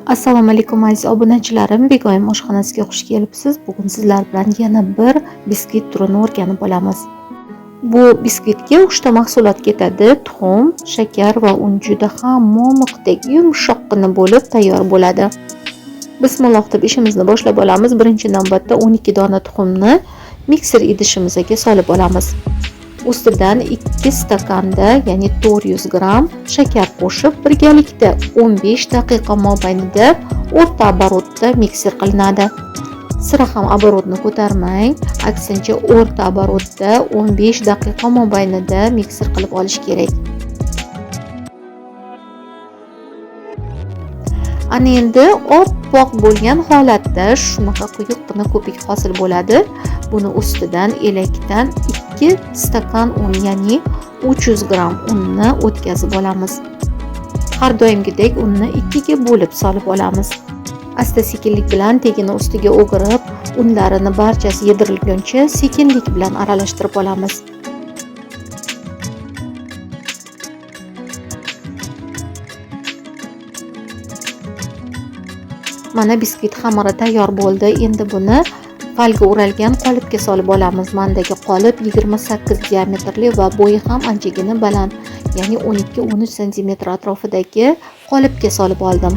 Assalomu alaykum aziz obunachilarim, Begoyim oshxonasiga xush kelibsiz. Bugun sizlar bilan yana bir biskvit turini o'rganib olamiz. Bu biskvitga 3 ta mahsulot ketadi: tuxum, shakar va un. Juda ham momiqdek yumshoqqina bo'lib tayyor bo'ladi. Bismillah deb ishimizni boshlab olamiz. Birinchi navbatda 12 dona tuxumni mikser idishimizga solib olamiz. Ustidan 2 stakanda, ya'ni 400 gram shakar qo'shib, birgalikda 15 daqiqa mobaynida o'rta oborotda mikser qilinadi. Sira ham oborotni ko'tarmang, aksincha o'rta oborotda 15 daqiqa mobaynida mikser qilib olish kerak. Ana endi oppoq bo'lgan holatda shunaqa quyuqqina ko'pik hosil bo'ladi. Buni ustidan elakdan 2 stakan un, ya'ni 300 gram unni o'tkazib olamiz. Har doimgidek unni 2 ga bo'lib solib olamiz. Asta-sekinlik bilan tegini ustiga o'girib, unlarini barchasi yedirilguncha sekinlik bilan aralashtirib olamiz. Mana biskvit xamiri tayyor bo'ldi. Endi buni falga o'ralgan qolipga solib olamiz. Mendagi qolip 28 diametrli va bo'yi ham anchagina baland, ya'ni 12-13 cm atrofidagi qolipga solib oldim.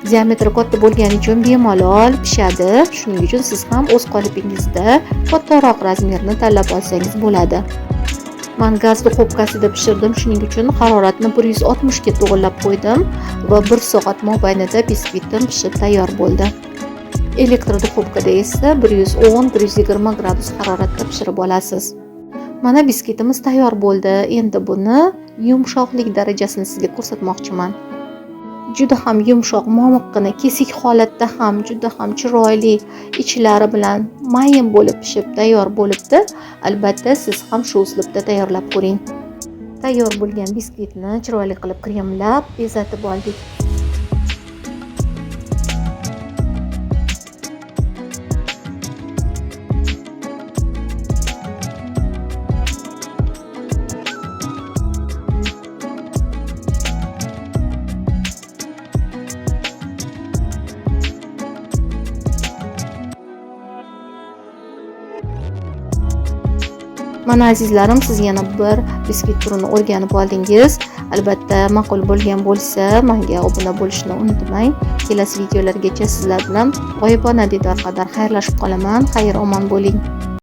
Diametri katta bo'lgani uchun bemalol pishadi. Shuning uchun siz ham o'z qolipingizda kattaroq razmerni tanlab olsangiz bo'ladi. Men gaz duxovkasida pishirdim, shuning uchun haroratni 160 ga to'g'irlab qo'ydim va 1 soat mobaynida biskvitim pishib tayyor bo'ldi. Elektr duxovkada esa 110-120 gradus haroratda pishirib olasiz. Mana biskvitimiz tayyor bo'ldi. Endi buni yumshoqlik darajasini sizga ko'rsatmoqchiman. Juda ham yumshoq, momiqqina, kesik holatda ham juda ham chiroyli, ichlari bilan mayin bo'lib pishib tayyor bo'libdi. Albatta siz ham shu uslubda tayyorlab ko'ring. Tayyor bo'lgan biskvitni chiroyli qilib kremlab bezatib oldik. Mana azizlarim, siz yana bir biskvit turini o'rganib oldingiz. Albatta ma'qul bo'lgan bo'lsa, menga obuna bo'lishni unutmang. Kelasi videolargacha sizlar bilan g'oyibona diydor qadar xayrlashib qolaman. Xayr omon bo'ling.